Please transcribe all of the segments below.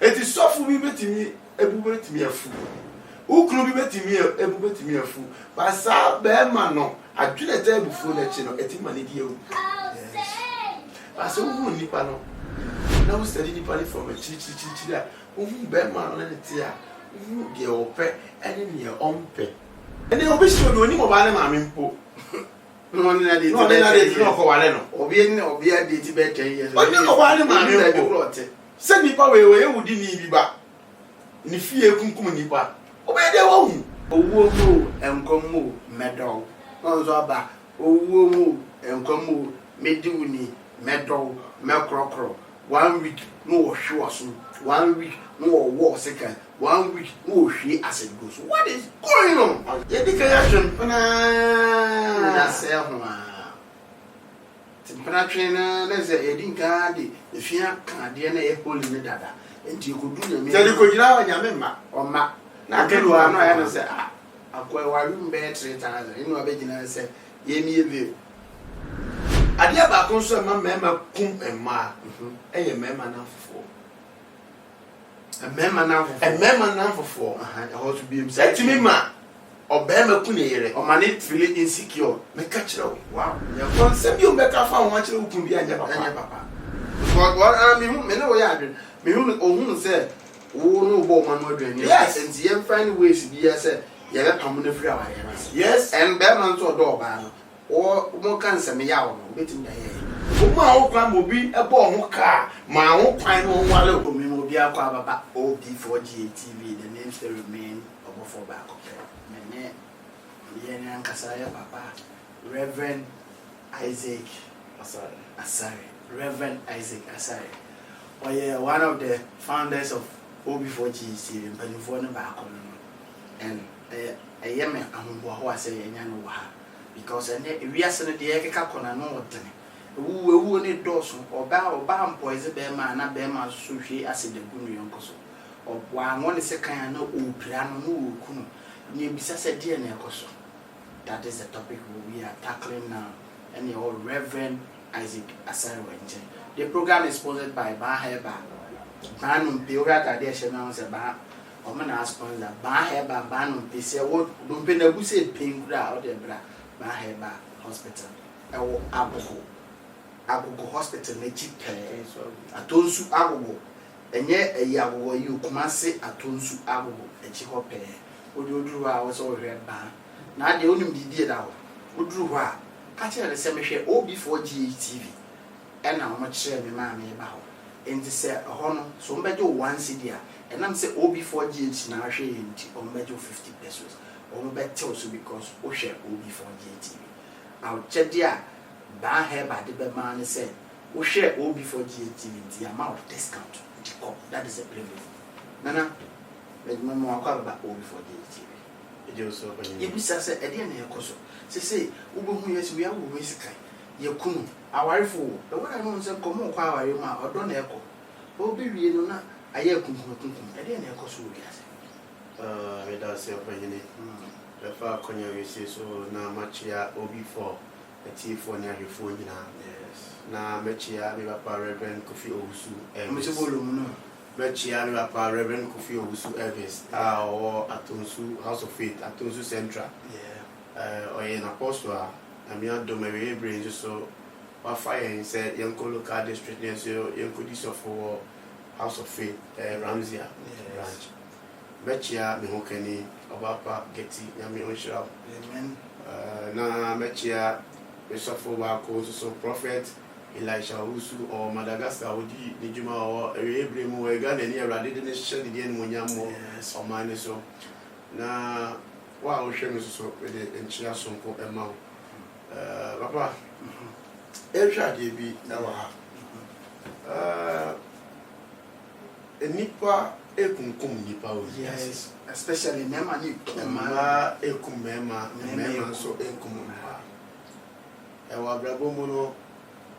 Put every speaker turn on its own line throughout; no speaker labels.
Eti sɔfo bi betimi ebu betimi afu. Ukunu bi betimi ebu betimi afu. Ba sa be ma no adwene ta ebufu na chi no eti ma ne di ewu. Ba so hu nipa no. Na wo study nipa from a chi a. Hu be ma no ne ti a. Hu de ope ene ne ompe. Ene obi shi no ni mo ba ne ma me mpo.
No na de
no ko wale no.
Obi a de ti be 10 years.
Oni ko wale ma me mpo. Se nipa we ewudi ni bi ba. Ni fie kunkum nipa. Obe de wo hu.
Owo mo enkom mo medal. Onzo aba owo mo enkom mo mediuni medal mekrokro. 1 week no hwe so. 1 week no war second. 1 week no hwe as it goes. What is going on?
Ye declaration
na say ho a. Timpana trainer na say e din ka de e fia kan de na e holy ne dada. Enti ekodu na me.
Tell ko gina wa nyame ma.
O ma. Na kelu ano ya na say akwa wa room be 3000. Inu abegina say ye mi ebe.
Ade aba kon so ma mema kum emma. Eye mema na fofo.
Mema na fofo.
I want to be himself. Etimi ma obema ku ne yere.
O ma ne feel insecure.
Me ka kire wo.
Wow.
Ya kon se bi o me ka fa wo kire wo kun bi anya papa.
What me no ya adwen. Me hu ohun say wo no bo ma no adwen.
Yes.
And ye find ways bi ya say ye ga pam no free awa ye.
Yes.
And be man to do ba no. O mo kan se me ya wo no betim da ye.
O ma wo kwan mo bi e bo ho ka ma wo kwan no wale
O me mo bi akwa baba OB4G TV the name still remain for back okay. Mene ye na nkasa ya papa Reverend Isaac Asare. Reverend Isaac Asare. Oh yeah, one of the founders of OB4G TV mpanifo no back on. And I am ahumbo ho ase ye nya no ha because we are sene de ekeka kona no wotene. Ewu ne doso oba mpoise be ma na be ma so hwe ase de gunu yonkoso. Wa won se kan na opira no no okunu ni bisa se de na ekoso. That is the topic we are tackling now. And your Reverend Isaac Asare Wenje. The program is sponsored by Baheba. Banum Pura Tadia Shana was a bar. Omana sponsor Baheba Banum Pisa. What don't be the Busse Pink out there, Baheba Hospital. Agogo Hospital, Nechi Pay. Atonsu Agogo. And yet a yago you kumase Atonsu Agogo, a chico pay. Would you drew hours over red bar? Now the only did out. Would drew her. Catch her the cemetery OB4G TV. And how much share me, mammy, about. And they say a honor, so measure 1 CD. And I'm say OB4G now sharing on measure 50 pesos. Or better also because O share OB4G TV. I'll check there. Ban hair by the man said, O share OB4G TV, the amount of discount. That is a privilege. Nana, let me know about OB4G TV. If we say, a dear Neocoso, say, Ubu, yes, we are always kind. Yakunu, our fool, the one I know is a common power, or don't echo. Obi, you know, I hear Kunkum, a dear Neocoso, yes.
It does say opinion. The far corner you say so now much here OB4, a T4 near your phone now. Yes. Now, Mechia, we have Reverend Kofi Owusu, and Mr. Boluno. Mechia, we have Reverend Kofi Owusu Elvis, or Atonsu House of Faith, Atonsu Central. Yeah. Or an apostle, and we are doing brains so. What fire said, young local district, yes, young Kudis for House of Faith, Ramsey branch. Mechia, Mihokeni, Obapa, Getty, Yami Onshab. Amen. Na Mechia, Bishop Obako, so Prophet. Elisha Usu or Madagascar would the Juma or Abraham Wegan and here I didn't share the end when you're more or minus so. Now, wow, Shemus so with the Enchia Sonko amount. Papa, Elsha JB, now, a nipa ekum nipa,
yes, especially Nemani,
ekum mema, so ekum. Ewa Brabomono.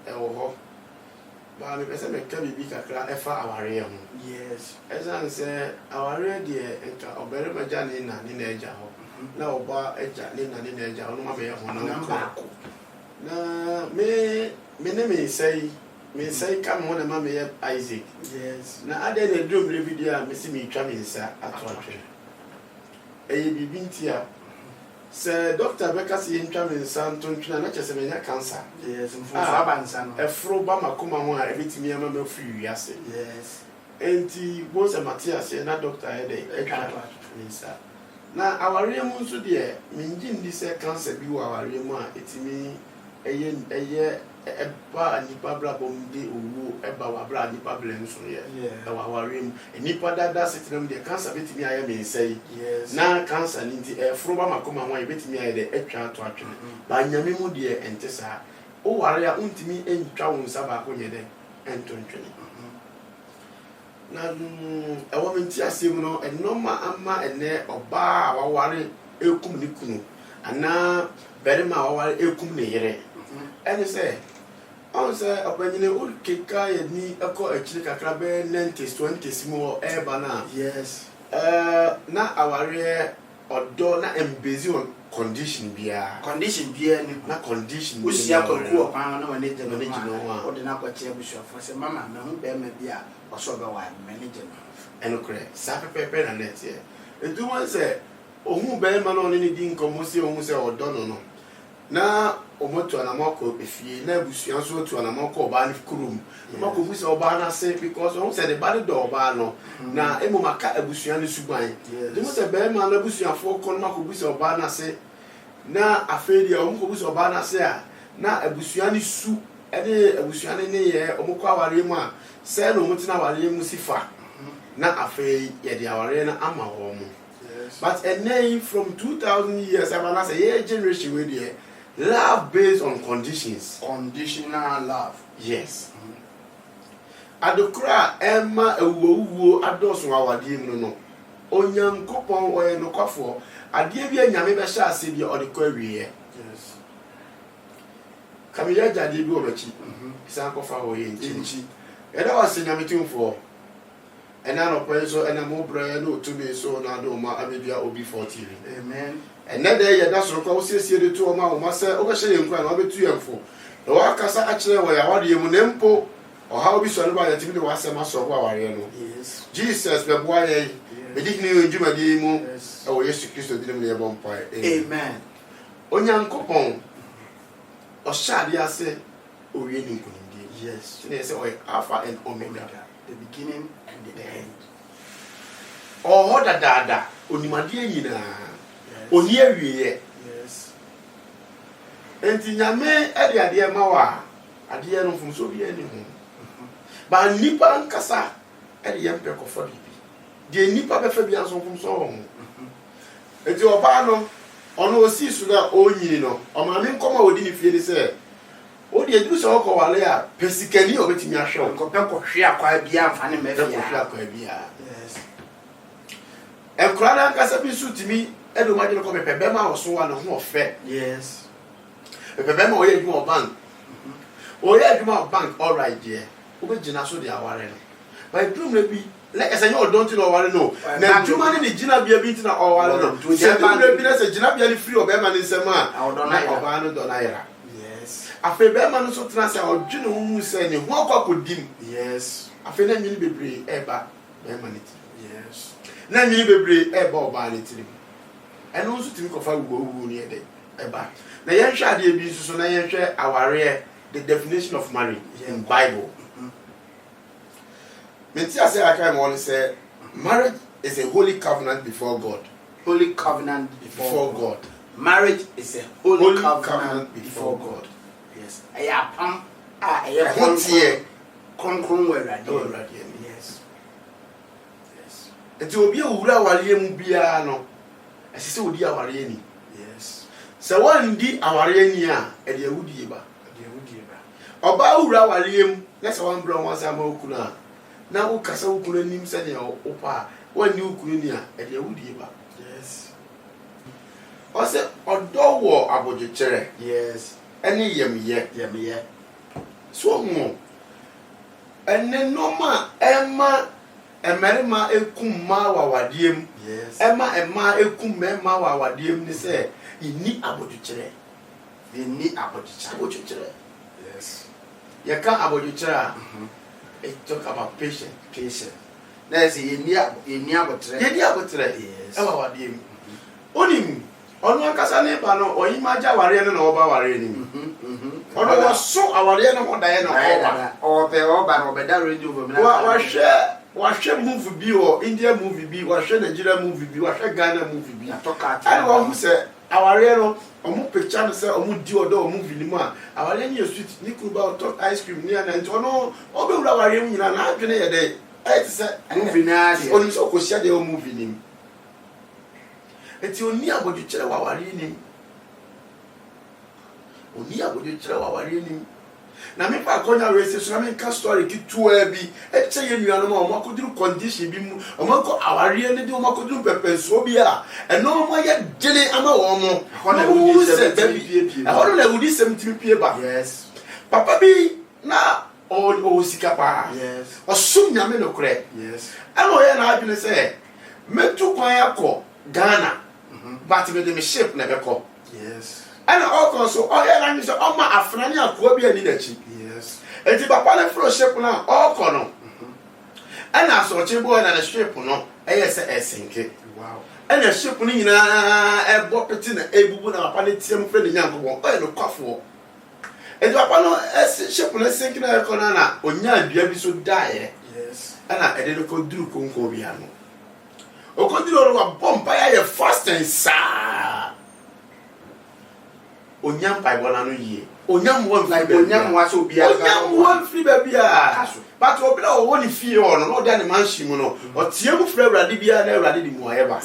Ewo ba me pese me ka bibi kakra efa aware ho
yes
ezan se aware de enka obere maja ni na eja ho na oba eja ni na eja ho no ma be ho na ko na me ne me sei me say come on ma me Isaac
Yes.
na ade na drum le video me see me twa me nsa ato atwe e bibi ntia se doctor beka se ntwa me nsa nto ntwa na chese me nya cancer
Yes. Mfumfa bansa no.
efro ba makoma ho a ebitimi ama ma free wiase
Yes.
enti bo se Matthias na doctor e dey e twa nsa na aware mu nso de me ngi ndi se cancer bi wo aware mu a etimi eye eba nipa bra bom de owu eba wa bra nipa bla nso ye wa aware mu nipa dada setinam de cancer betimi aye me nsai
Yes.
na cancer ninti efro ba makoma ho a betimi aye de etwa ato atwe ba nyame mu de ente sa o ware a untimi entwa wo nsa ba ko nye de entontwene na ewo menti asem no enoma ama ene oba wa ware ekum ni kunu ana berima wa ware ekum ne yere ene se on se opanyine o keka ye ni eko akiri kakra be 90s 20s mo eba na
Yes.
na aware odo na embezi on condition bia
Condition bia ni
na condition
usia kwaku opan na wane je no
ma
o de na kwache busuafo se mama me hu be ma bia o so be wa manage no
eno kre sa pepe na net ye edu won se ohun be ma no ni di nkomo se ohun se odo no na omoto na mako efie na busua so to na mako oba ni kurum mako bu se oba na se because ohun se the body do oba no na emo maka abusua ni suban de mo se be ma na busua fo ko mako bu se oba na se na afedi a omko bu se oba na se a na abusua ni su ede abusua ni ye omko aware mu a se na omutina aware mu sifa na afei ye de aware na ama ho mu. But a name from 2000 years I say yeah generation we there love based on conditions.
Conditional love.
Yes. Adokra emma ewuwo adoso awade mu no. Onyankopon oye no kwafo ade bi anyame be sha ase bi odekọ awiye.
Yes.
Kamiya jade bi obachi. Isa kofa wo ye nchi. Eda wase nyame timfo. Ena no peso ena mo bra no tumi so na do ma abedua obi 40.
Amen.
Ena de ye da soro kwa osiesie de to ma wo ma se obehye ye nkwa na obetu ye mfo. Na wa kasa a kire wo ya wade mu nempo oha obi so ne ba ya timi de wasema so wo aware no.
Yes.
Jesus be boa ye. Be dikni ojuma di mu
Yes.
e wo Yesu Kristo di mu ye bon pai.
Amen.
Onyankopon o shade ase owie ni nkunimdi.
Yes.
Sine se o Alpha and Omega.
The beginning and the end.
Oh da onimade nyina oni awiye
Yes.
enti nyame ade ade ma wa ade no mfumso bi ani ho ba nipa nkasa ade yam pe kofo bibi de nipa be fa bi anso mfumso ho enti oba no ono osi su na onyini no o ma me nkoma odi ni fie ni se o de edu so ko wale a pesikani obetimi ahwe
Ko pe ko hwe akwa bia mfa ne mafia.
ko hwe akwa bia
Yes.
enkrana nkasa bi su timi edo ma jeno ko pepe ma oso wa no ho ofe
Yes.
pepe ma oye adwuma bank oye adwuma bank all right there obegina so de aware no by drum na bi like I say you don't know aware no na adwuma ne gina bia bi ntina aware no se drum na bi na se gina bia ni free obema ne nsem a na oba no do na yera
Yes.
afi bema no so tena se odwene ho mu se ne ho akwakodim
Yes.
afi na nyini bebre eba bema ne ti
Yes.
na nyini bebre eba oba ne ti eno nso timi kofa wuwu ni ede eba na yen hwa ade bi nso so na yen hwe aware the definition of marriage in Bible. Metia say I can only say marriage is a holy covenant before God.
Holy covenant
Before God.
Marriage is a holy covenant before God. Yes. Aya pam aya
Kontie
konkron werade.
Yes. Yes. Enti obi ewura aware mu bia no. Asise odi aware ni.
Yes.
Se wandi aware ni a e de awudi ba. Oba ewura aware mu na se wan bro wan sa ma okuna. Na wo kasa okuna nim se ne opa. Wani okunu ni a e de awudi ba.
Yes.
Ose odo wo abojechere.
Yes.
Ene yemye.
Yemye.
So mo ene noma ema emerima ekum ma wawadiem.
Yes.
Ema ekum ma wawadiem ni se ini abojechere.
They need apothicary.
Abojechere.
Yes.
You can't about your child. It talk about patience.
Patient. There's a near but
Yes. Our dear. Only on one Casane Pano or Imaja Warian and Oba Warian. Or was so our Diana or Diana
or the Oba or Beda radio.
What share movie be or India movie be, what share Nigeria movie be, what share Ghana movie be.
I talk at
I want to say our Reno or more picture say or more deal or movie lima. Our Lenny sweet Nicoba talk ice cream near Antono or be our Reno in an afternoon a day. I said,
movie now,
only so could share the movie name. It's your near what you tell our reading. Only about you tell our reading. Na me pa konya rese so na me ka story ki tuwa bi e che ye nua no ma o makoduru condition bi mu o mako aware ne de o makoduru pepenso bi a e no mo ye gele ama wo mo
Hono na wudi se
baby hono na wudi se mtimi ba
yes
papa bi na o sika pa
yes
o sum nyame no kure
yes
ana o ye na adwene se metu kwan akọ Ghana but me de me shape na be ko
yes
and all so all ya na so o ma afrani akọ bi ani na chi
yes
enti papa na fellowship na all kono and so chibo na the shape no yes esenke
wow
and the shape ni nyina e bo peti na ebubu na papa na tiem fre ni nyankobon o no kwafo enti papa no shape na senke na kono na onya adua bi so dae
yes
ana ede no ko duru konko bi ano o ko duru ro bomba ya fast and sa onyam pai bona no yie onyam won
like onyam wa so bia
onyam won free bia but obi na wo ni fie ho no de an mansion no o tie mu free awrade bia na awrade di mu ayeba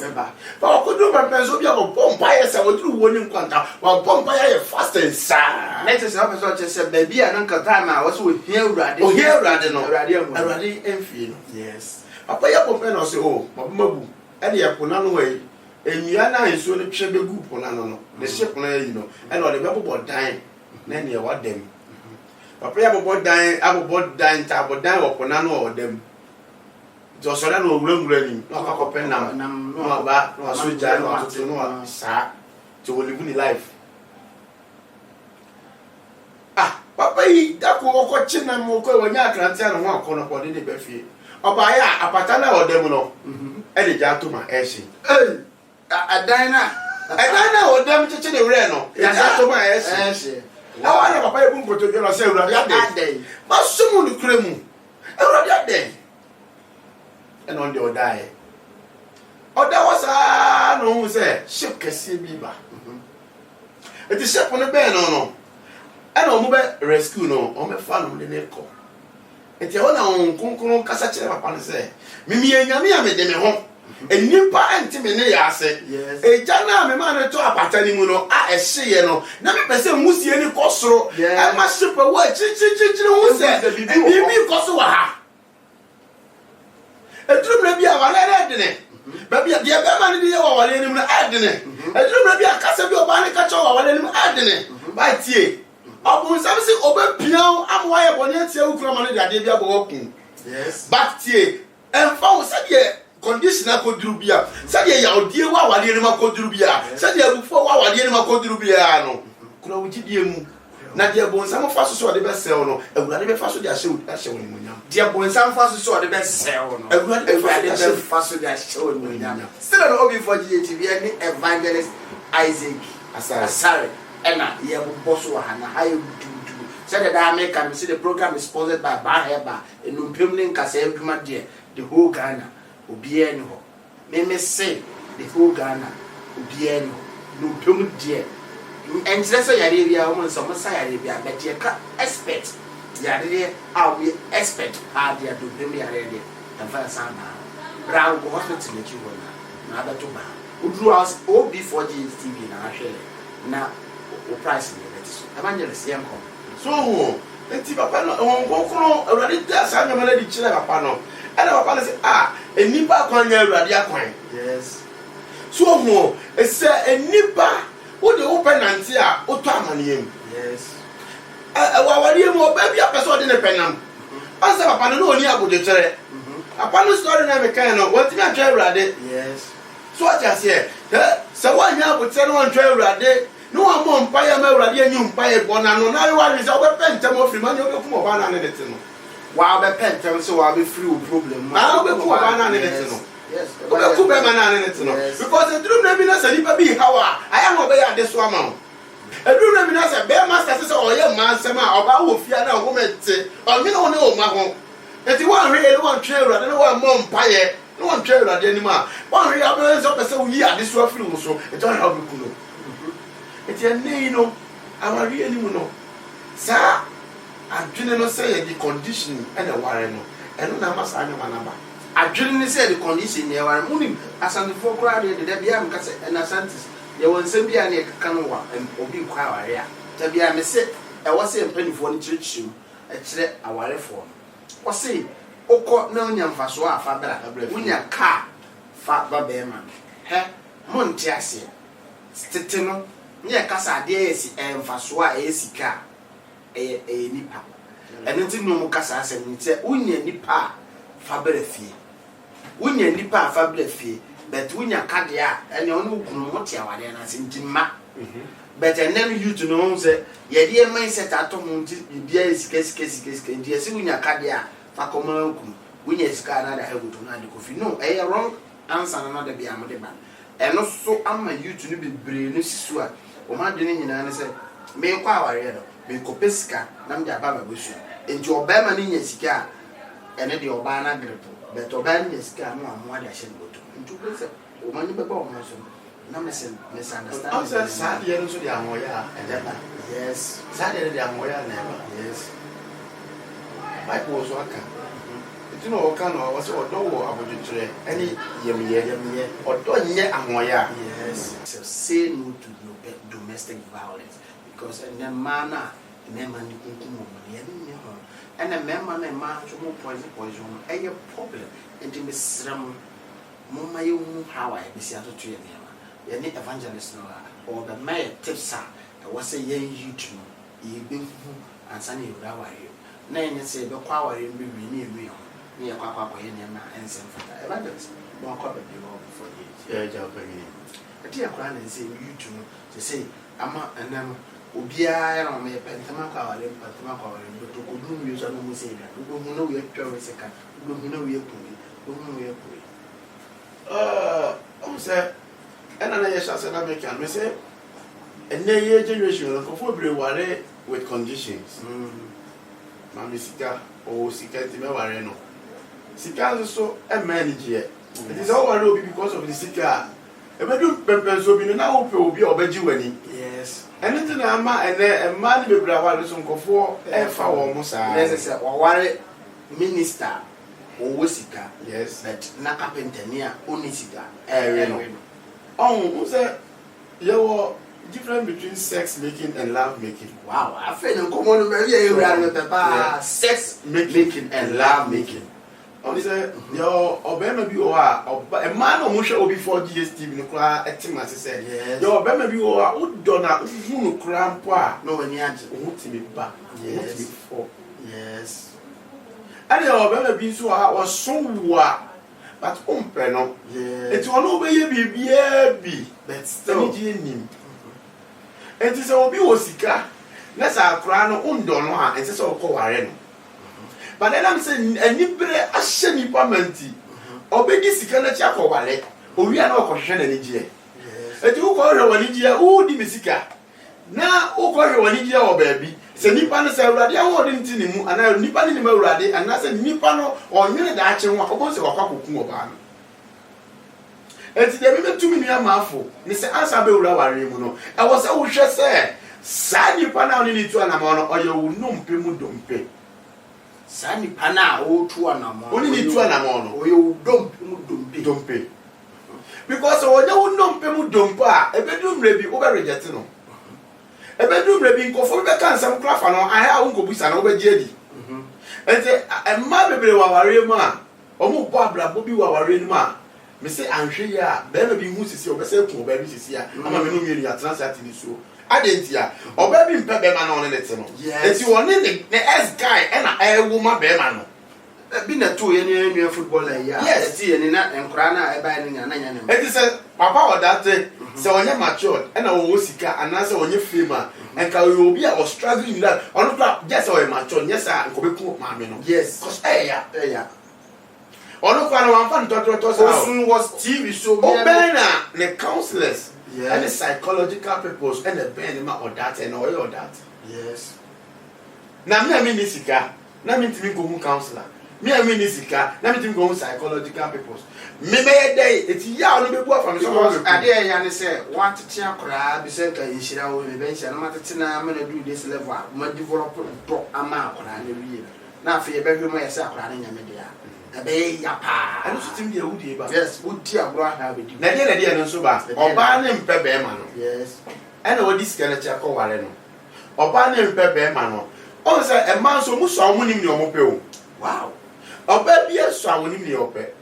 ba o ko duru pempenso bia ko bomba ya sa wo duru wo ni nkwanta wa bomba ya fast and sa
next is officer o chese ba bia na nka time a wo so hia awrade
o hia awrade no
awrade
enfie no
yes
papa ya bomba na o se o mabu ene ya ko na no we enua na nso ne twe begu pona no the shape na yi no ene o de bebo dan na ne wa dem papa ya bobo dan ta bodan wo pona no o dem jo so na no wura ni no ka ko pen nam no ba no so ja no atoto no sa to live ni life papa yi da ko ko china mo ko wonya akrante no ho akono ko de be fie oba ya apata na o dem no e de ja to ma e shi
Adina
o dem cheche de wure no ya ja to ma e shi awa na papa ebu nkoto bi no se urade ade ma sumu ni kremu urade ade e no de odae oda wasa no hu se ship kese bi ba e ti ship no be no e no mo be rescue no o me fa no de ne ko e ti ona on konkon kasa kire papa no se mimi enyame ya me de me ho enipa antime ne ya ase eja na me ma ne to apata ni mu no a ehye no na me pese musie ni kosoro e ma shepa wa chichichichi hu se bibi koso wa ha edrum na bia wale na dene ba bia de ba ma ne de wa wale ni mu na adene edrum na bia kasa bi oba ne ka cho wa wale ni mu adene ba tie obun sam se oba pian amwa ye bone atia ukura ma ne de ade bia bo kun
yes
back tie emfa wo se de condition akoduru bia sadia ya odie wa wale ni makoduru bia sadia bufo wa wale ni makoduru bia no kura wugidie mu na dia bonsam fa so de be sel no awurade be fa so de ahye woni munyam
dia bonsam fa so de be sel no
awurade be
fa so de ahye woni munyam still on obi for GTV any evangelist Isaac Asare ena ye boss wa hana hayo dudu said that American see the program is sponsored by Baheba enumpem ne nkasa adwuma de the whole Ghana obiye ni ho me say the whole Ghana obiye ni no pem de entrese yare bia o mo so mo sa yare bia be de ka expert yare a we expert a de do pem yare de and fa sa na bra go hospital ni wona na ba to ba udru house OB4 GTV na ahwe na o price ni bet so evangelist yanko
so enti papa no won kono awurade da sa nyamala di kire papa no and papa say enipa kwan nya awurade akwan
yes
so ho e say enipa wo de open nanti a oto amaniem
yes
awawari mu oba bia person de ne penam asa papa no oni abode kire papa no story na me kan no what me atwa awurade
yes
so what you say se wanya abode no antwa awurade no among Paya Mera, you Paya Bonano, now one is our pen, Tamo Freeman, you'll come over and it.
While the pen tells so I'll be free problem.
I'll be poor banana in it. Yes, because the dream never and if be how I am obey at this woman. A dream never a bear master or young man, some about who fear a woman, or me no, my home. If you want really one trail, I don't know what mom pie, no one trail at anymore. One real balance up so we are this rough flu, so it don't help you. It's a name, I'm a real no. Sir, I didn't say the condition and a warren, and no must I know my number.
I didn't say the condition there were moving as an for crowded the Debian and Asantis. There was simply a canoa and Obi Quaria. Tabia Messet, I was a penny for the church shoe, a threat our reform. Or say, Oko Nonian Fasua Fabra, when your car, Fat Baberman, He, Montiasia, Stetino, near Casa Daisy and Fasua Esica, a nipa. And nothing no Casa and said, Unia nipa, Faberefi. Unia nipa, Faberefi, but Unia Cadia, and your no Motia, and I sent him. But I never you to know that your dear mindset at home, dear is case, and dear Sinia Cadia, Facomo, when you scan another head to not the coffee. No, a wrong answer another be a man. And also, I'm a you to be brain, Sua, or my dinner, and I said, May Quaria, May Copesca, Namja Baba Bush, and your Bama in your cigar, and then your Bana grip, but Oban is car more than I should go to. And to place a woman before no misunderstand.
I'm sad, you the Amoya, and then,
yes,
Saturday the Amoya never, yes. My was working. You know, Okano was or do about the tree, any yemmy, or don't yet Amoya.
Yes, so say no to domestic violence because in a manner, in a man, and a man and man to move poison, a problem, and to miss Ram Mumma, you how I be settled to you. You need evangelist or the mayor tips her. I was a young YouTube, you been and Sunny Rawa. Nay, say the power in me near Papa and send for the evangelist. More copy for you.
Yeah, jumping.
A dear clan and say YouTube to say, Ama and them will be I on me, Pentamaka, and Pentamaka, but to whom you shall not say that. We know we are 12 seconds. We know we are pulling. We are
pulling. Sir. And I shall American, we say, and their generation of February with conditions. Mammy Sika or Sika Timawareno. Sika is so a manager. It is all I know because of the Sika. A bedroom peppers will be now will be obeying.
Yes.
Anything a man and a man will grab some for and for almost
necessary or worry minister or Sika.
Yes,
but not carpenter near only Sika.
Oh, sir, you difference between sex making and love making.
Wow, I feel no common very sex making and love making.
Oh, sir, your Obama be a man or Musha will be 4 GST in the car at Tim, as I said. Yes, your Obama be or Donna, who cramp, no one yet, who me back. Yes, before. Yes, and your Obama be so I was so but umpeno, it will be, but still, and this will be Osika. Let's our crown undon, and so call Areno. But then I'm saying, and you bring a shiny parmenti, or baby Sika Chaco Valley, or we are not question any year. And you call her one year, oh, the Messica. Now, who call her 1 year or baby? Say Nippon is already awarding to him, and I Nippon in the Moradi, and I said Nippano or Unit Action walk about the Wakakukuban. And today, we met 2 million mouthful. Mr. Ansabel Rawaremuno. I was a wish, say, Sandy Pana in it to an amount or you will not pay more don't pay.
Sandy Pana, oh, to an amount,
only to an amount,
or you don't pay.
Because I don't know pay more don't pay. A bedroom may be over rejected. A bedroom may be conformed to some craft, and I have Uncle Bis and over Jelly. And a man may be our man, or more Barbara Bobby our man. Mr. Andrea, then be who is your best baby is here. I'm a million transact in this show. I didn't hear, or baby Pepperman on it. Yes, you are in the S guy and a woman Bearman.
Been a 2 year footballer, yes, and Crana, I buy in an.
It is a papa or that day. So when you matured, and I was sick, and answer when you fame, and can you be or struggling that or not just or mature, yes, I could be cool, mammy.
Yes.
Because yeah. Or no one fan to
was TV so
Bena, the counselors,
yes,
and the psychological purpose, and the benema or that and oil or that.
Yes.
Now, me, I mean, this na me ntimi go counselor me ami ni sika na me ntimi go psychological purpose me me dey eti ya no be bua from so
ade ya ne say want to akora bi say ka yishira wo me ben na matete na me na do this level ma develop to ama akora na wie na afi e be hwe mo ya say akora na nyame de ya e be ya pa
anu so tim dia wudi ba
yes wudi agro ha be di
na dia no so ba oba ne mpe be ma no
yes
e na wodi sika na cha ko ware no oba ne mpe be ma no o say e man so mu so amunim ni omo pe o
wow
oba bi so amunim ni ope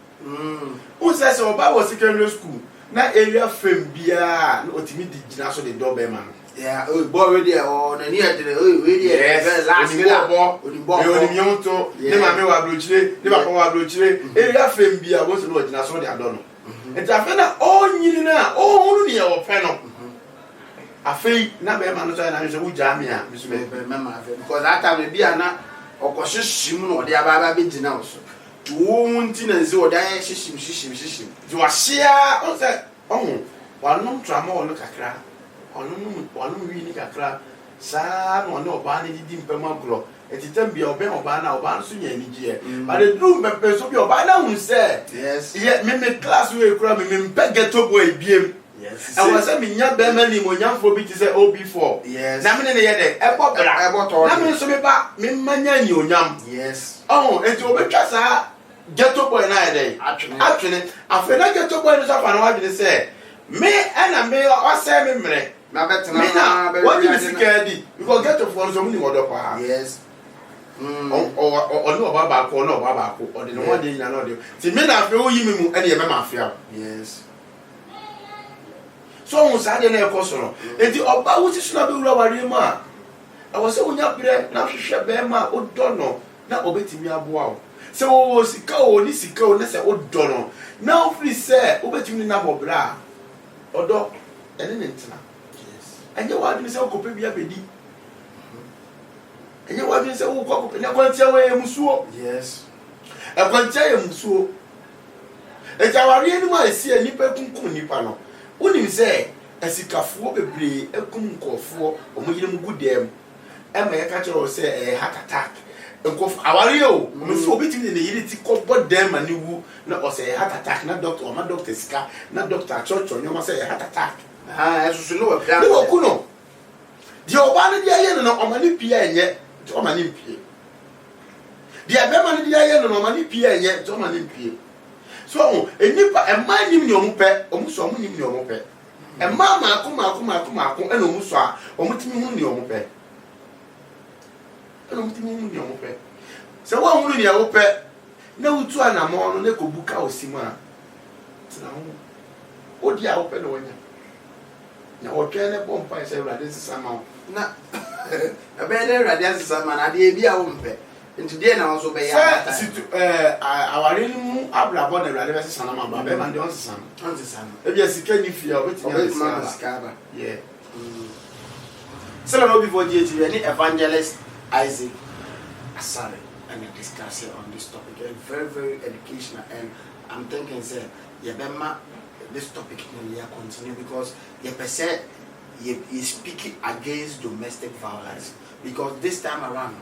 o say so oba was secondary school na area fam bia na otimi di gina so de do be ma no
yeah oh boy already oh na ni ade oh we dey last
oni mionto ne ma me wa blochire ne papa wa blochire area fam bia wo so no gina so de ado no eta fe na onyini na o hunu ne ye wo fe no afei na be ma no so na so wuja me a bisu me
mama because that time be na okohyehyim no de aba be gina wo so to wonti na nzi wo da hyehyim
di wa hia o se ohun wa no trama wo no kakra onu wi ni kakra sa no no oba ni di mpema gro etitem bia oba na oba so nya ni gie but the room pepe so bia oba na hu se
yes
ye me class we kura me mpe ghetto boy biem
yes
I was say me nya be ma ni mo nya fo bi ti say OB4
yes
na me ne ye de e bo bra
e bo to
na me so me ba me manya ni onyam
yes
oh enti obetwa sa ghetto boy na ye de atwene afa na ghetto boy no so fa na wa bi say me ana me o say me mre
na better
na what you sika di because ghetto for so many odo pa
yes
o no baba ko o de no one dey na no de ti me na fe o yi me mu e de me ma fe
yes
so on sa de na e ko so no enti oba wo ti suna be wura ware mu a awo se wonya brɛ na hwehwɛ be ma o dɔ no na obetimi aboa o se wo sika o ni sika o na se o dɔ no na o free se obetimi na bobra odo ene ne ntina enye wa bi se o kope bia bedi enye wa bi se o ko kope na kwantia wa emusuo
yes
e kwantia emusuo e jawari eni ma esi enipa kunkun nipa no unim se esikafuo bebre ekum nkofo omuyire mugudem e ma ye ka kire o se heart attack nkof awari o so obetimi ne yiri ti ko bodem ani wu na o se heart attack na doctor o ma doctor sika na doctor chocho nyoma se heart attack
eso no wa plan
no kuno di oba ne dia ye no o ma ni pia enye o ma ni pie di abema ne dia ye no o ma ni pia enye o ma ni pie so enipa ema nim ni omu pe omu so omu nim ni omu pe ema maako ena omu so a omu timi hu ni omu pe ena omu timi hu ni omu pe se wa hu ni omu pe na utu anamo no ne ko buka osima tina hu odi a ope no wonya na otwe ne bompa se urade sisama
na abede urade sisama na de bi a wo mpe nti de na so be ya
ata aware mu abrabo na urade be sisama ma ba be man de on sisama e bi asika ni fia obetimi
sika ba
yeah
so no before GTV any evangelist Isaac Asare and discuss on this topic very very educational and I'm thinking say yebema this topic will continue because you speaking against domestic violence because this time around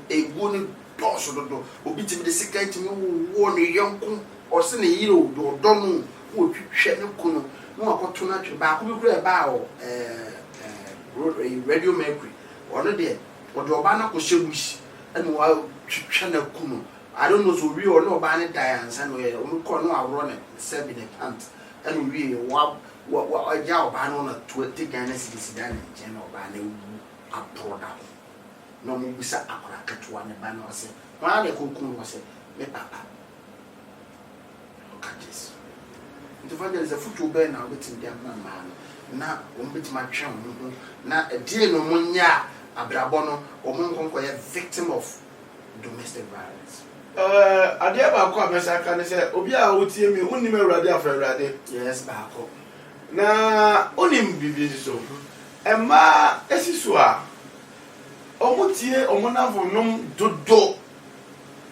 a woman does do obi timi de sika timi wo ne yonko or se ne yiro do no wo twehwe ne kunu no akoto na twe ba ko bi kura ba o radio mercury ono de o do ba na ko shebushi and wa twehwe na kunu I don't know so we or no ba ne diance and we ko no awro ne se bi ne pant and we what ja ba no na 20 Ghana cedis dan nche no ba na wu aproda no mu bisa akora katwa ne ba na ose wa ne kokun wo se me papa okajes nti fa there is a futu be na wetin dem mama na wo mbeti ma twa ho na die no munya abrabo no wo monkonko ye victim of domestic violence
adia ba ko amesa ka ne se obi a otie mi unni me urade afa urade
yes ba ko
na onim bibi so emma esiso a omutie omunavo nom dodo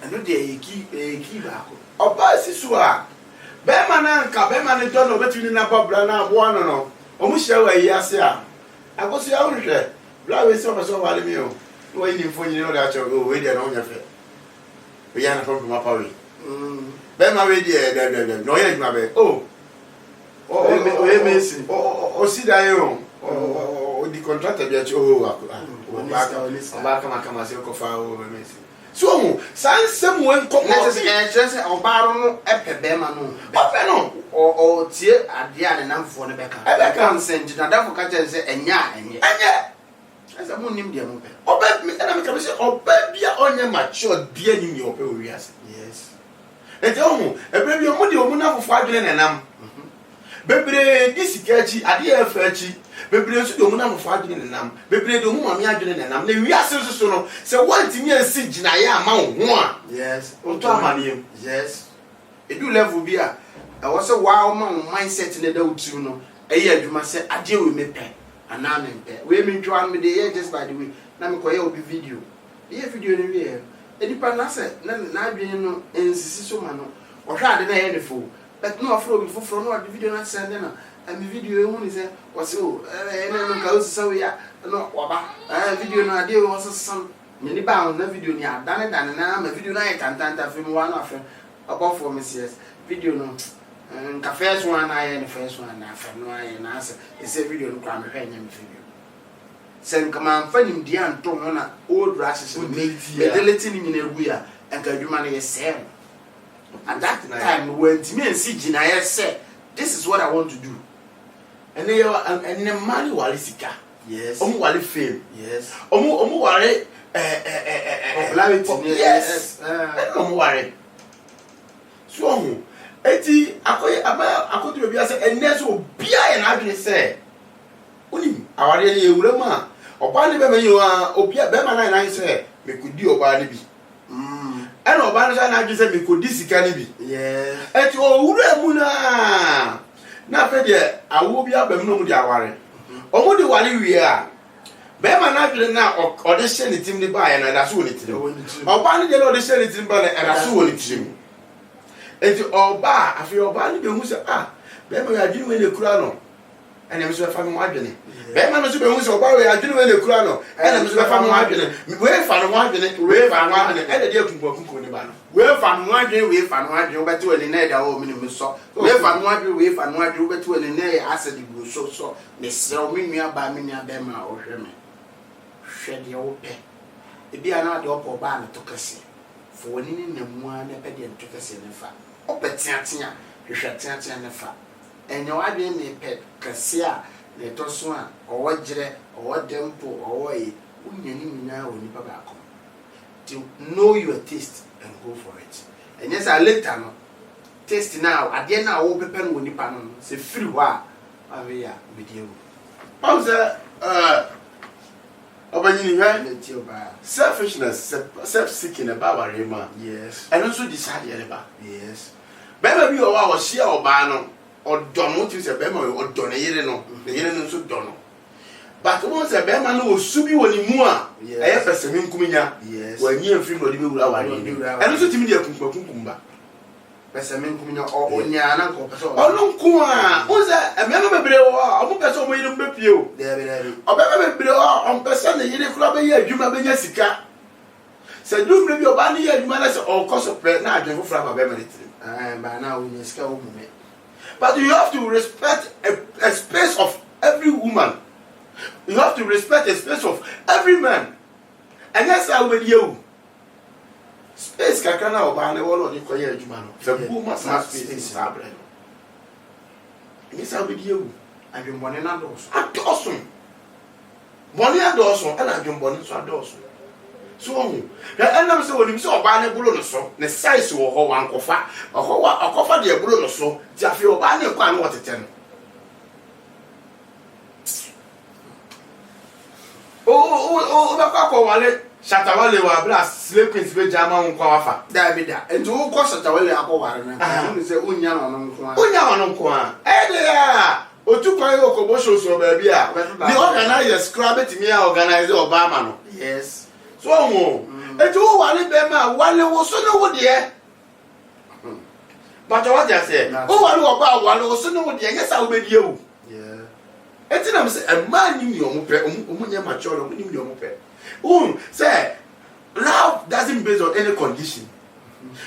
eno de eki ba ko
oba esiso a be ma na nka be ma ne do no betuni na babra na abo no no omu hye wa yi ase a akoso ya wohwe bla we so so wale mi o no yi ni mfonyi no da cho o we de na onya fe we ya na from ma pa we be ma we de no ye djuma be o
Messi
o si da yo o di contract bi a cho o ba kama se ko fa o Messi so sansem wen ko
se obaro no epe be ma no
ope no
o tie ade a ne namfo ne beka
ebeka
nsent na dafo ka che se enya asa mo nim de mo pe
ope na me ka se ope bia onye mature bia nim ye ope o wiase
yes
ete ohu ebe bi omo de omo na fofo adwene ne nam bebre di sikachi ade ya fachi bebre nso de omo na fofo adwene ne nam bebre de omo mami adwene ne nam na wiase so no se wanti mi ansi gina ya ama ho a
yes
o to amaniem
yes edu level bi a wo se wow man mindset ne da utu no eyi adwuma se ade we mepe ana me mpe we me ntwa me de just by the way na me koye obi video video ne wie edipa na se na adwene no ensisi so ma no ohwa ade na ye ne fo but no afro bi foforo no ade video na send na ami video e hu ni se wo se o no ka o se we ya no waba video no ade wo se sam ni ba na video ni adane na ma video na ye tantanta film wa na afa about for Mrs. video no nka first one na ye ne first one na afa no aye na ase ese video no kwa me hwa nya me video sen kama mfanim dia nto ho na old rashes me delete ni nyina egu ya enka adwuma na ye sem at that time when me and see gina ye say this is what I want to do
and the money wale sika
yes
omo wale fame
yes
omo wale
popularity
yes omo wale so omo eti akodo bia se enne so bia ye na adwene se onim aware ne ewura ma oba ne be manyi wa obia be ma na se mekudi oba ne bi ena oba ne na adwene se mekodi sika ne bi
yes
eti owura mu na fe de awo bia ba mu no mu de aware omo de wale wie a be ma na adwene na o de hye ne tim ne ba ye na da so woni tim oba ne de no de hye ne tim ba na da so woni tim enti oba afi oba ni be hu se be ma ya adwene we ne kura no ene me so fa me adwene be ma no so be hu se oba we adwene we ne kura no ene me so fa me adwene we fa no adwene ene de akunko ne ba no
we fa no adwene we beti we ne da wo me so we fa no adwene we beti we ne ase di go so me se o me nua ba me nua be ma o hwe me hwe de wo pe ebi ana de opo ba na to kase fo woni ni na mu ana pe de to kase ne fa o pe tiatia hwe tiatia ne fa enye wa de me pe kase a ne to so a o wogire o wodempo o woyi unya ni nyina oni baba ko to know your taste and go for it and yes later no taste now ade na wo pepe no oni pa no se free wa ave ya video
pause obanyini hwe
le ti oba
selfishness self seeking about ware ma
yes
and also decide ye ba
yes
bema bi o wa wo hia oba no odo no ti se bema odo ne yire no ne yire no so do no but won se bema no osubi woni mu a eye pese mi nkuminya wa nyi amfiri no de be wura ware and also timi de akunkum ba
pese mi nkuminya o nya na nko pese
ono nku a won se emema bebre wo o mo pese o mo yire mbepie o
de
obema bebre o on pese ne yire kura be ye adwuma be nya sika se dumre bi oba ne ye adwuma na se o koso pre na adwen fofra ba bema ne tiri
ba na o nya sika o mu me.
But you have to respect a space of every woman. You have to respect the space of every man. And that's how we do. Space kakana obane wolo ni koye adwuma no. The woman has space is able. And that's how we do.
Adwumbone na do so.
Adosun. Boni adosun, and adwumbone so adosun. So enam se woni so oba ne bulu no so ne size wo ho wan kofa okofa de bulu no so ti afi oba ne kwa no wotete no o ba kwa wale shatawale wa bla slave queens be jama won kwa wafa
da bi da enti wo ko shatawale akọ ware na ni se unya no nko a
unya no nko a e de ya otu kwan yo ko bo show so baby a the organize scrap it me organize Obama no
yes
so mo e tu wale be ma wale wo so no wo de but what you say o wale wo ba wale wo so no wo de yes a wo be die o
yeah
eti na me say e ma ni mi o mo pe o mo nya mature o mo ni mi o mo pe say love doesn't based on any condition.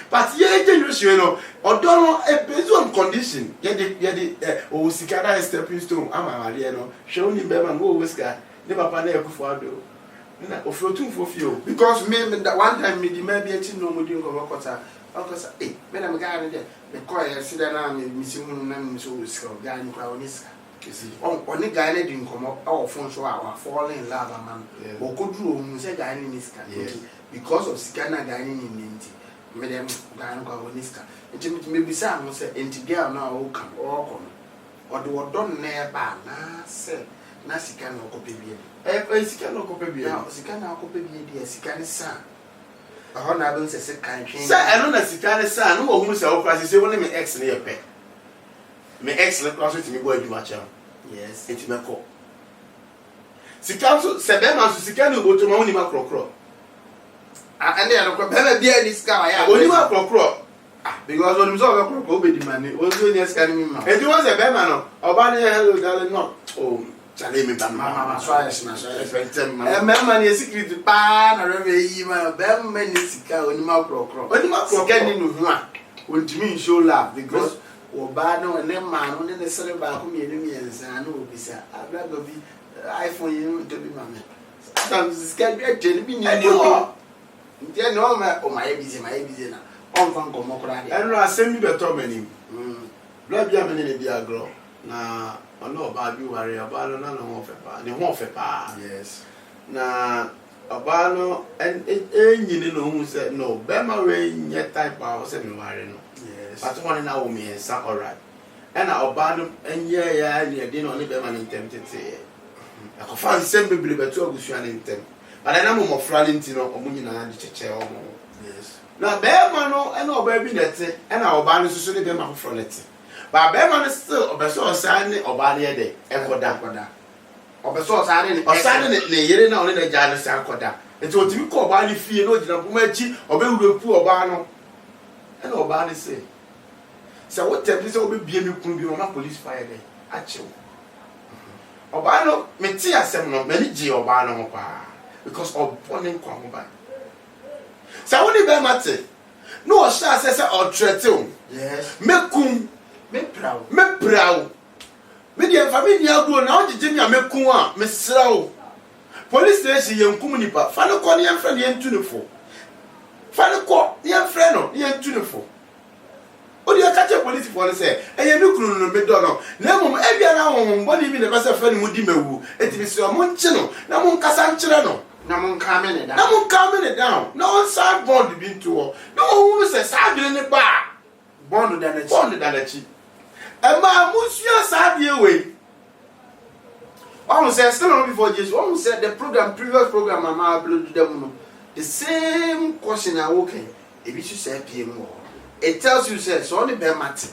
But ye generation no odo based on condition. Ye the o sika na stepping stone ama wale no. Hwe oni be ma go sika. Ne papa na ekufo ado. Na ofrotu mfo fio
because me that one time me the maybe eti no mo di ngo kota. Okosa me na me ga ne de me call ye sida na me si hu na me so sika o ga ni kwa oni sika. Oni guy na di nkomo our phone so our fall in love man o koduru ohun se guy ni niska because of sika na guy ni ninti me dem guy no kwa niska enti me bisa am se enti girl na o kan o ko no o don na ba na se na sika na ko pe bie
sika na ko pe bie
na sika na ko pe bie di sika ni sa ho na be se kan twen
se eno na sika ni sa no wo hu se o kwase se woni me ex na ye pe me ex le kwase ti me bo adwuma cha
yes
enti me ko sika so se be ma so sika ni oboto ma woni ma krokro
and they are be bia this car ya
woni ma krokro
because when you saw krokro be the money o so ni sika ni ma
enti won se be ma no oba ni hello darling no oh chale me ba
mama so yes na so
effective ma
me man ye secret pa na re yi ma be man ni sika oni ma krokro sika ni no hu a ontimi show love because oba no ne ma no ne sere ba ko mi enu ensa na obisa abrago bi iPhone you to be mama sika bi ate bi ni
no
ntia no ma o ma ye busy na on fan ko mo kra dia
eno asemi beto manim bla bia me ne dia agro na ono oba bi ware oba no na no fe pa ne ho fe pa
yes
na oba no enyini no hu se no be ma we nye type a o se me ware no
yes
but one na wo me ensa alright ena oba no enye ya ne de no ne be ma ne ntemptete akofa nsem bebere beto agusua ne ntem but na mo mofra ne ntino omunyi na de cheche omo
yes
na be ma no ena oba bi nete ena oba no susu ne be ma fofro nete ba be ma no still obeso osan ne oba ne de ekoda
obeso osan
ne yere na one na ja ne san koda enti otimi ko oba ne fie no gina buma chi oba wurepu oba no ena oba ne se wo tell se oba bie mi kunu bi ma police fire dey achew oba no meti asem no mani ji oba no ho pa because of burning kwa ho ba se woni be mate no o sha se o trete o
yes
mekum
me proud
me die family aguo na o jije mi amekun a me sra o police station yenkum nipa fa no ko ne yemfre ne yentu ne fo fa no ko ne yemfre no ne yentu ne fo o dia ka che police for say eye mi kunu no me do no na mum e bia na won body bi ne ba se fa ne mu di mawu etimi se o mo nche no na mo nkasa nkyere no
na mo calm me
down na on side bond bi nto o na wo hu se sa adwene ne ba
bond da na chi
e ma musua sa de we
almost said still on before Jesus almost said the previous program mama upload them no the same question I okay if you say PM it tells you say so only be matter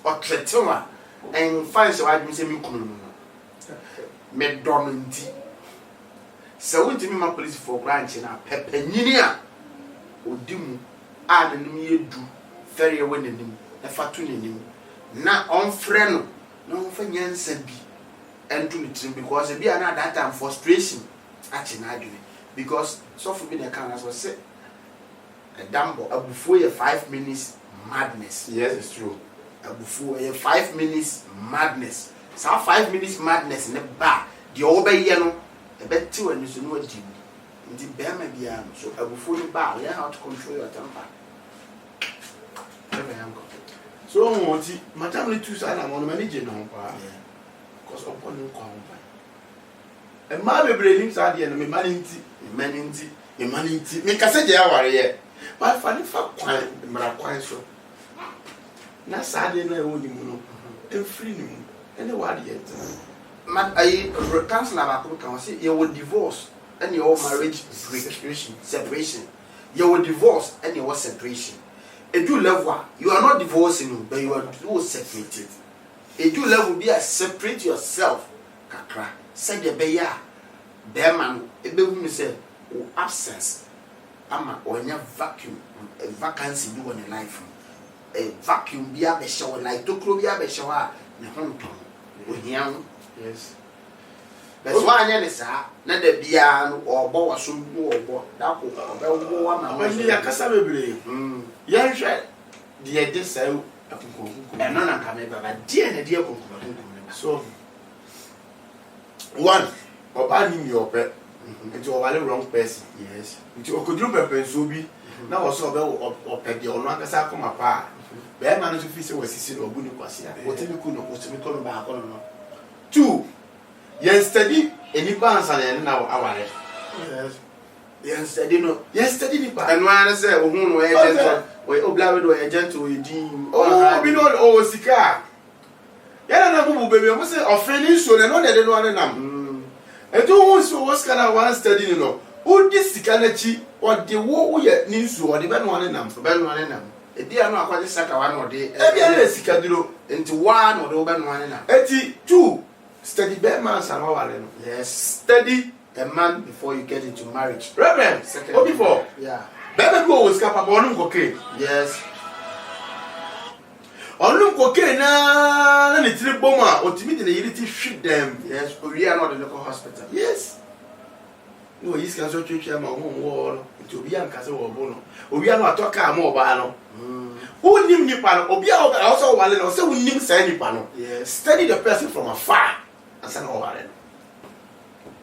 or tretewa and find so I say me kunu no me don nti so we me ma police for branch na pepanyini a odimu a nanim yedu very away nanim e fatu nanim na on frɛ no on fa nyansa bi ento me trim because e bia na that time frustration achi na adwene because so for be na kan as say a dambo abufuo ye 5 minutes madness.
Yes, it's true.
Abufuo ye 5 minutes madness. So 5 minutes madness ne ba the obey no e beti wani so no adi ndi be ma bia no so abufuo ni ba learn how to control your temper.
So on ti madam le tu sa na mo no manage no pa because upon no kwa ho ba e ma bebre nim sa de no me maninti me kase je aware ye ba fa ni fa kwan mra kwan so na sa de na e woni mu no e free ni mu ene wa de yet
man I cancel about can say you will divorce and your marriage separation you will divorce and your separation. You are not divorcing, but you are separated. edu level be a separate yourself kakra said the beya there man ebe hu me say absence ama onya vacuum a vacancy do on your life a vacuum be a show like dokro be a show a ne honton ohia
Yes.
that's why anya ne sa na da bia no obo waso mu obo da ko obo wa ma
When you are Casabebre, young shot, the desire.
and none can me baba dear na dear konkuba
So, one, or banning your pet into a wrong person.
yes
Into a quadruple so be now also or pet the Onakasa come apart. Bear man to fish was sitting or Bunuquasia. What you could not was to become back on. Two, yesterday, any bands and now our
yes yes you know
yesterday, Nipa.
and one say ohun agent we obla we agent we din
Oh, be no oh sika. Yana na bubu baby, I say offending so na no dey no ane nam. E do won so was kana one study no. O di sika na chi o de wo ye ni nsu o de be no ane nam.
be no ane nam e dia no akwaje saka wa no de
E bia na sika duro.
into one or be no ane nam
Eti two study be man san wa wale no.
yes study a man before you get into marriage
Reverend,
second
o before.
yeah
Bebe go o sika papa onu koke.
yes
Onu koke na ni tiri boma otimi de yiri ti hwi dem.
yes we are not in the local hospital
Yes. No, he's can so treat him on wall to be an castle or bono. Obi ano atoka mo ba no. Who nim nipa no? Obi also wale no say who nim say nipa no.
yes
Study the person from afar and say no wale.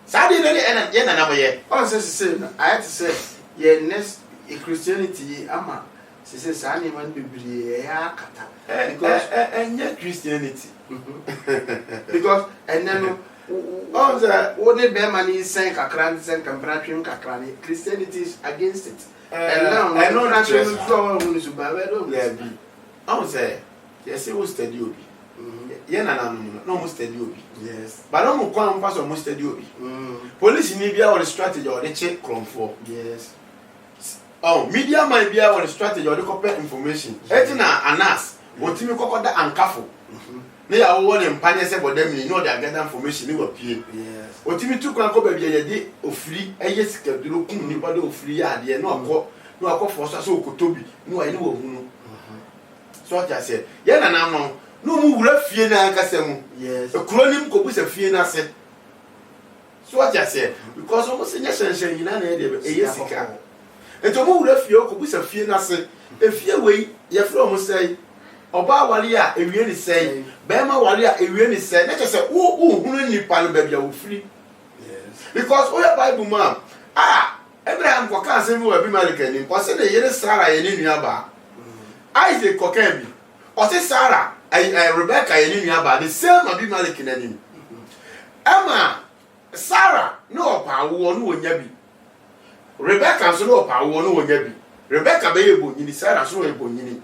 Sadi no ye na na boye.
all say I had to say yeah next Christianity ama say sani man bibiri ya kata because
Enye Christianity.
because and then
On the
only be money sen kakra sen kampratrim kakra Christianity is against it and now
I know that
so so ba do
yeah be. On say yes we study obi. Ye na na no mo study obi.
yes
But no mo kwa mfa so mo study obi. Police ni bia or strategy or the check cromfo.
yes
Oh, media might be our strategy or the corporate information. Etina anas, wotimi kokoda ankafo. Na ya wo ne mpanye se bodam ni no dey gather information ni wapie.
yes
Wotimi tu kwan ko ba bia ye de ofiri eye sikaduro kum ni ba de ofiri ya de na akọ forso so okotobi ni wa ni wo hunu. So ja se, ye na na no, no mu wura fie na akasa mu.
yes
Ekuro nim ko bu se fie na se. So ja se, because almost nya hyenhyen yina na ye de eye sika. Eto mo wura fie ko bu se fie na se. Efie wei ye fro mo sei. Oba wale a ewie ni sei. Be ma wale a ewie ni sei. Na se wo hunu nipa no ba bia wo free.
yes
Because o ya Bible man, Abraham ko kan se mi wa bi malika ni. Ko se ne yere Sarah ye ni nua ba. Isaac ko kan bi. O se Sarah Rebecca ye ni nua ba. The same abi malika na ni. Ama Sarah no pa wo no wonya bi. Rebecca so no pa wo no wonya bi. Rebecca be ye bonyini, Sarah so ye bonyini.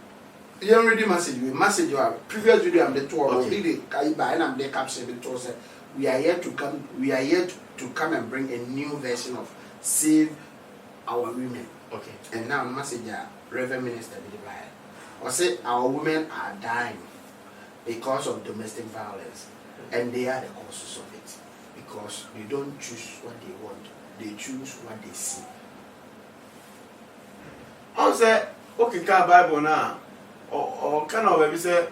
you already message you have previous video I'm the two of the kai ba and I'm the caption the two say we are here to come and bring a new version of save our women.
Okay.
And now message Reverend Minister Bidibaya or say our women are dying because of domestic violence and they are the causes of it because they don't choose what they want, they choose what they see.
On say okay ka Bible na or kind of maybe say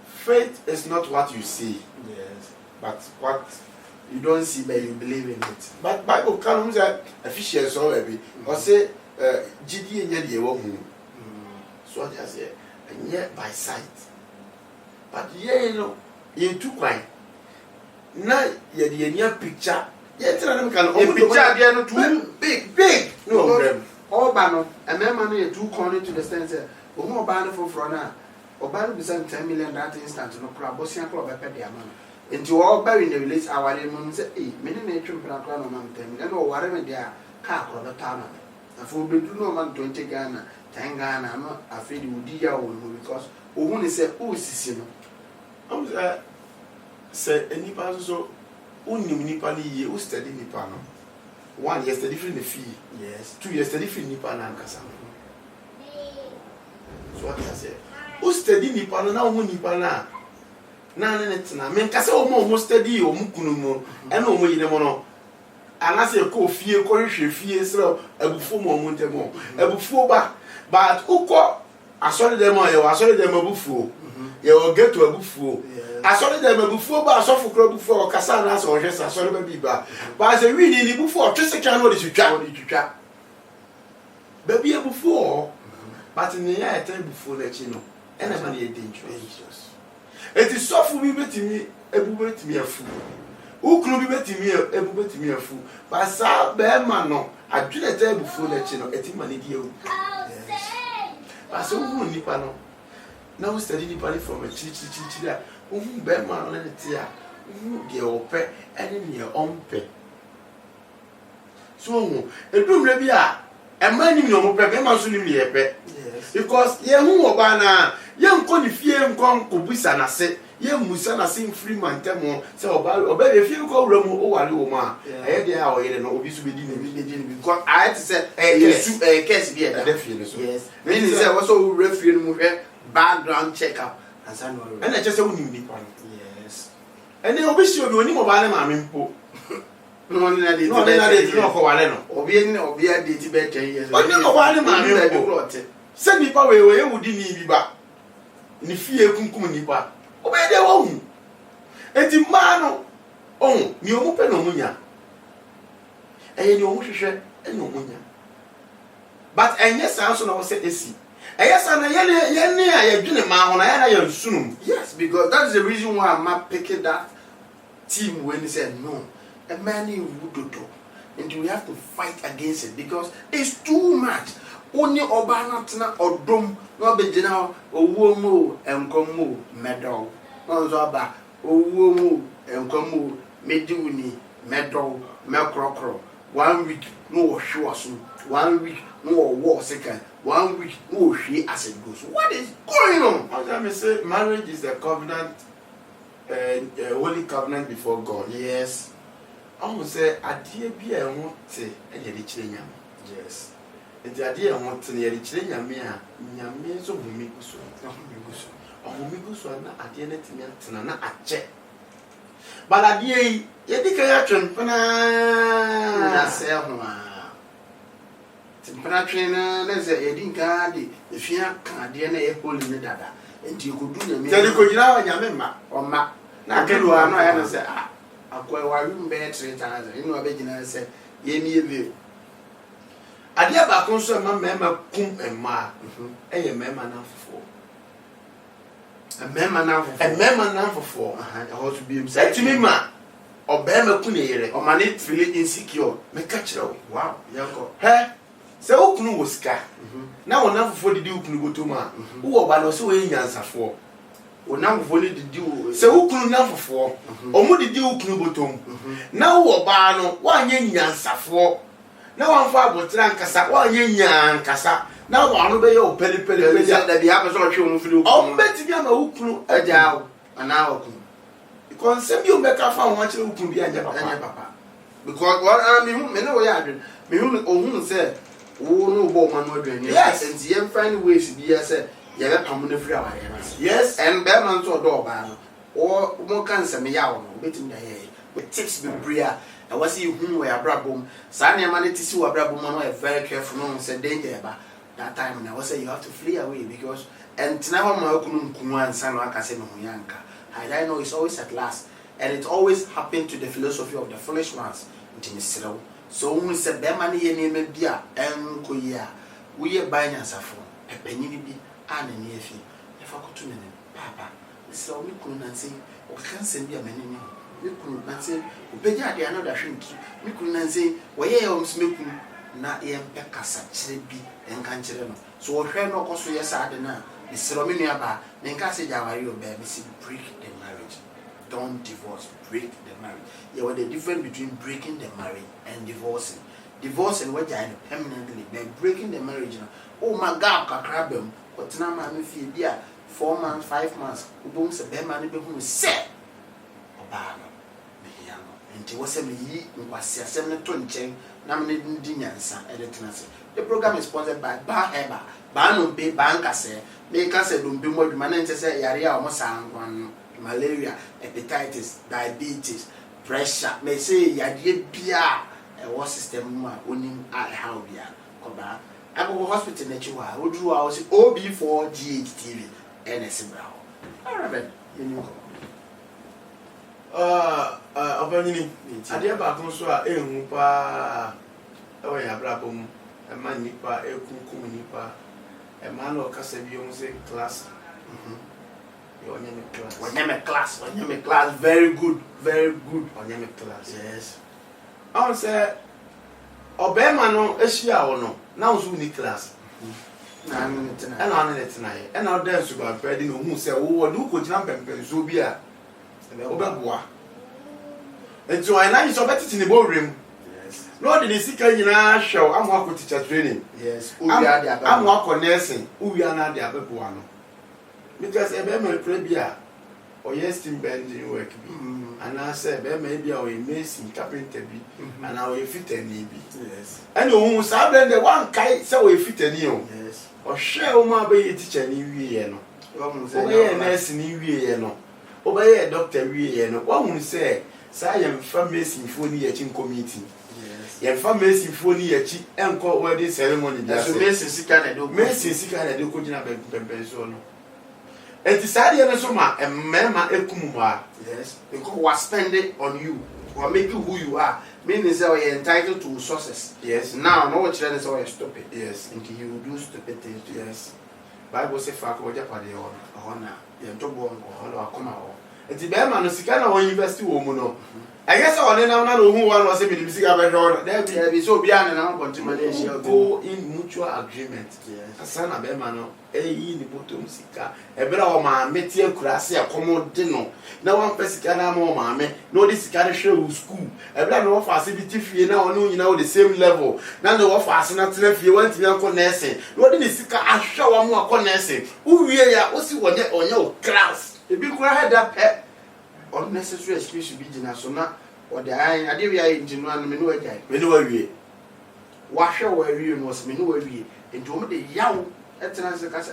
faith is not what you see
Yes.
but what
You don't see but you believe in it.
but Bible can say Ephesians so maybe or say GD nya de wo hu so I say and yet by sight but you know you too quiet na ye de nya picture ye tell them can
The picture there no too
big no problem
all bano and then man you too corny to the stand say omo ban for front oba no be 10 million that instant no club bosia club be pay amount into all bury in the village our name say eh me na twem plan plan no man 10 million no ware me there car club ta na afo be do no man 20 Ghana 10 Ghana no afedi udi ya wo because ohu ni say o sisi no
am say enipa so unim nipa ni ye o study nipa no one yesterday free the fee
yes
2 yesterday free nipa na nkasa so what I say o study nipa no na o nipa na na ne tena me nkase o study o mu kunu mu e na o mu yire mo no anase ko fie ko hwehwe fie sro abufu mo mo ntemo abufu ba but uko asori dem o ye asori dem abufu ye o get to abufu asori dem abufu ba asofu kro abufu o kasa na so hwe sa asori ba bi ba ba se wi ni bufu o twese kan no de twitwa ba bi abufu o but ni ya etan abufu na chi no e na ma na ye dangerous it is so for me betimi ebu betimi afu ukunu bi betimi ebu betimi afu ba sa be ma no adwene ta ebufu na chi no eti ma ne di ewu ba so hu ni pa no na we study ni pa from a chi a hu be ma no ne ti a hu de ope ene ne ompe so hu edum le bi a e ma ni no mo pe be ma so ni ye pe because ye hu oba na ye nko ni fie nko busa na se ye musa na se free man temo se oba ye fie ko wura mu o wale wo ma e de a o ye no obi su be di ni
because I had to say case be
that fie so
yes meaning say what so wura fie no mu hwe background check up and say no
and na just say woni ni pa
yes
and then obi si obi oni mo ba na ma me mpo
no na de
no ko wale no
obi a date be 10 years
oni ko wale ma me mpo se ni pa we ye wudi ni bi ba ni fie kunkum ni pa obe de wo hu enti ma no ohun ni o mu pe no munya eye ni o mu hwehwe eni o munya but enye san so na wo se esi eye san na ye ne a ye dwene ma ho na ye na ye sunum
yes because that is the reason why I'm not picking that team when he said no a man would and we have to fight against it because it's too much. Only Obanatna or Dom, no be general, or womo and commo, meadow, no zaba, or womo and commo, meduni, meadow, melcrocro. 1 week, no shows, 1 week, no war second, 1 week, no she as it goes. What is going on?
How can I say marriage is a covenant, a holy covenant before God?
Yes.
I will say, I dear be a want to any chilling.
Yes.
And the idea I want to nearly chilling Yamia, Yamia, so we go so. Oh, we go so, not at the end of the not a check. But I dear, you think I have
I say, Timpana, let's say, a dinka, if you can't DNA holding the dada, and you could do the
tell you could now, Yamma,
or ma. Now, can you say, why you bear 3 times? You know, a big and say, ye me a view.
I dear back on some member cum and ma, a member now for 4.
A member now for
a member now for 4.
I ought to be
said to me, ma, or Bama Punere,
or man, it feeling insecure.
Make catch it.
Wow, Yanko.
Hey, so Okunu was scar. Now enough for the Duke Nugutuma, who are by so in answer for. Or now only the dew, so Okunu now for 4, or more the Duke Nubutum. Now, Obano, 1 yen answer for. Now I'm far with Rancasa, 1 yen Cassa. Now I'll obey your penny that the apples are shown through. Oh, Betty Gamma Ukunu, a jow, an hour. Because some you make a found what you can be a papa. Because what I mean, men know I did. Me who said, oh, no, woman, no, yes, and the find ways to be as a yellow common free. Yes, and Berman to a door ban or more cancer me out, waiting the hay with tips be bria. I was you whom we are brabum. Sunny money to see a brabum, a very careful no said danger about that time. And I was say you have to flee away because and now my Kuman son like I said, no yanka. I know it's always at last, and it always happened to the philosophy of the foolish ones. So when we said that money and name beer and Koya, we are buying us a phone, a penny be and a near fee. If I could tune in, Papa, so we couldn't say, or can't send me a many. We couldn't say, Beja, they are not ashamed. We couldn't say, why am smoking, not a peccasa, be and can't. So what no cost for your side now. The ceremony about Nenkasi Jawari baby break the marriage. Don't divorce, break the marriage. You know the difference between breaking the marriage and divorcing. Divorcing what you permanently, by breaking the marriage. Oh my God, Kakrabum, what's now my fee 4 months, 5 months, who booms a bear money who said Obama. And it was a me, was a 7 chain, nominating Dinyansa, editing. The program is sponsored by Bar Heba, Banum Bay Banka say. Make us a dumb more man and say, Yaria almost sang one.
malaria, hepatitis, diabetes, pressure. May say yadie bia a war system ma onim how bia koba. I go hospital na chiwa. We drew our OB4 GHTV NS Brown. Alright, you know.
Obanini. Adia ba kon so a ehun pa e ya bra bom e ma nipa e kunkum nipa e ma no kasa bi on say class.
Onyeme class, very good.
Onyeme class.
Yes.
I say obema no ehia wo no na wo so ni class.
Na anu netina.
E na anu netina ye. E na odan su ba pedi no hu say wo do ko jina pempen so bi a obeboa. Enti o na yi so betiti ni bo rem.
Yes.
No de sika nyina hwew amu akọ teacher training.
Yes. Uwia de abebo.
Amu akọ nursing, uwia na de abeboa no. Because ebema prebia or yes team bending work bi and I say ebema bia or mason carpenter bi and I will fit any bi.
Yes.
And you say blend one kai say we fit any o.
Yes.
Or share o ma be teacher ni wie no. Obey nurse ni wie no. Obey doctor wie no. One say yam mason for ni yachi committee.
Yes.
Yam mason for ni yachi enko wedding ceremony da.
So mason sika na do.
Mason sika na do ko jina pempen so no. Eti sadia na so ma emema ekumu ha.
Yes. Because we spend it on you or make you who you are. Meaning say we are entitled to resources.
Yes.
Now no what you say we are stupid.
Yes.
And you will do stupid things.
Yes. Bible say fa ko japade ho.
Ona. Ye to bo
Ono akoma ho. Eti be ma no sika na won university wo mu no. I guess on na na hu wa no say bi sika be ho.
There be so bia na na continue Malaysia
go in mutual agreement.
Yes.
Asana be ma no eyi ni bottom sika. Ebra o ma metie kurase akomo de no. Na wan pesika na ma o ma me. No di sika de hwe school. Ebra no fa ase bi tifie na ono nyina o the same level. Na no fa ase na tena fie wan timi akọ nursing. No di ni sika ahwa wa mu akọ nursing. Uwie ya o si wonye o class.
Ebi kura head up unnecessary excuse be gina so na or the eye ade we are intinu an me no agai.
Me no wawie.
Wa hwe wa wie no so me no wawie. Enti o me de yaw etena se ka se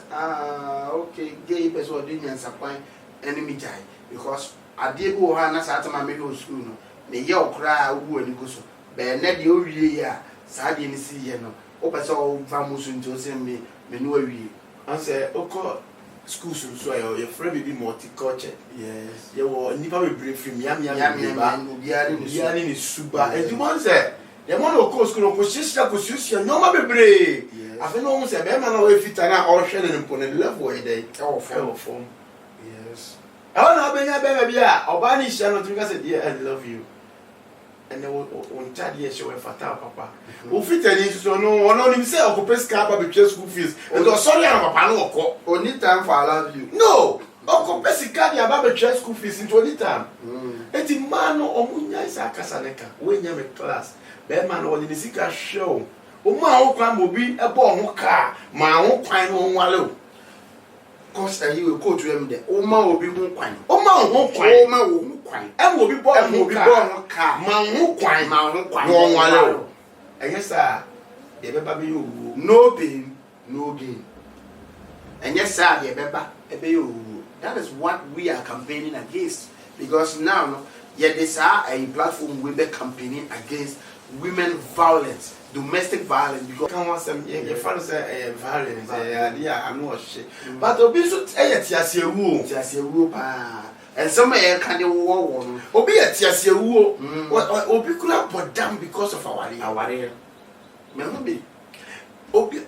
okay gay person or dey nyansa kwan enemy jai because ade bi wo ha na sa atama me go school no me ye okra wu ani go so be na de o wie ya sa de ni si ye no o pese o va mu so nti o se me no wawie.
An say oko school so your friend be multicultural.
Yes.
You will never be brave from yam
biya
ni suba. And you want say the one of course ko sister ko susia no ma bebre. Afi no say be ma na we fitana o hwe ne mpo ne level e dey. Form.
Yes.
I want to be bia oba ni hia no to say dear I love you. And on child here show fata papa. O fitani so no nim say okupeska ba be school fees. And sorry am papa no okọ.
Only time for I love you.
No. Okupeska dia ba be school fees into only time. Eti man no omunya isa kasaneka. We nya me class. Be man no ni sika show. O ma ho kwan mobi e bo ho car. Ma ho kwan no nwale o.
Cause you go to them there. O ma obi ho kwan.
O ma ho kwan.
O ma wo ho kwan.
E mo bi bo ho car. Ma ho kwan. No nwale o. Yes sir. Ye be ba be yo.
No pain, no gain. And yes sir, ye be ba e be yo. That is what we are campaigning against because now yeah this a platform we be campaigning against women violence, domestic violence because
can want some your friend say violence I know shit. But obi so tiase ewu
pa. And some can dey war
obi tiase ewu obi kula bodam because of our
me no be
obi be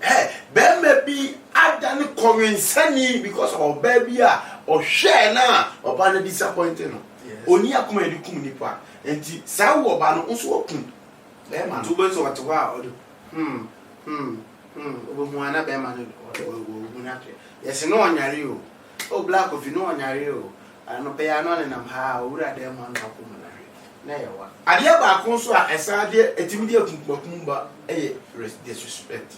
bi adani kọrinsani because of baby or share na oba na disappointed no. Oni akoma edikum nipa. Enti sa wo oba no nso okun. Be ma no.
Tubo so wato wa odo. Obo mu ana be ma no obo na tre. Yes no onyare o. O black coffee no onyare o. Ano pe ya no ne nam ha owura de ma no akoma na ye wa.
Ade ba kon so a esade etimidi akunkum ba disrespect.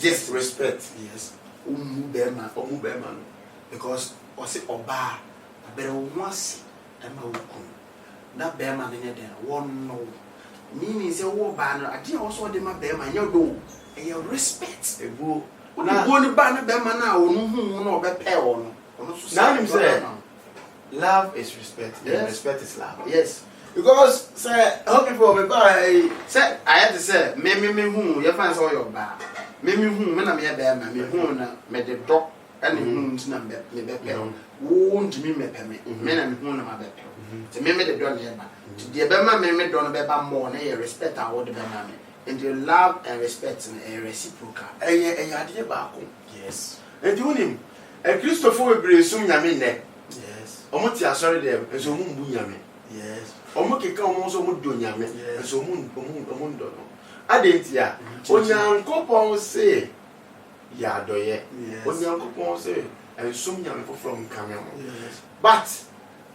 Disrespect.
Yes. Omu be ma
no.
Because o se oba abere wo ase e ma wo kun. Na be ma ne den won no. Meaning say wo ba no ade a wo so de ma be ma nya do. E your respect.
Ebu
na go ni ba na be ma na onu hu no be pe wo no. Ono so
na nim say Love is respect.
Yes.
And respect is love.
Yes.
Because say how people me buy
Say I had to say me who you find so your ba. Me who me na me be ma me who na me de dog and who nti na me be pe. Wo ntimi me pe me. Me na me who na ma be pe. Ti me de dog na ba. Ti de be ma me do no be ba more na you respect and what be ma me. And you love and respect and reciprocal.
Eye ade ba ko.
yes.
Enti wonim e Christopher Webre sum nyame ne.
Yes.
Omo ti asori dem enso mu mbu nyame.
Yes.
Omo keka omo so mu do nyame
Yes.
enso mu ndo no. Adenti a Onyankopon se ya doye.
Yes.
Onyankopon se enso nyame foforo nkame ho.
Yes.
But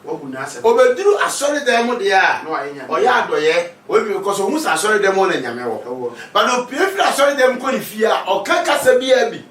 What would I say?
obeduru asori dem de a
No, I ain't.
oya adoye obi because omu sa asori dem na nyame wo. But o pie fi asori dem ko ni fie a o kan kasa bi a bi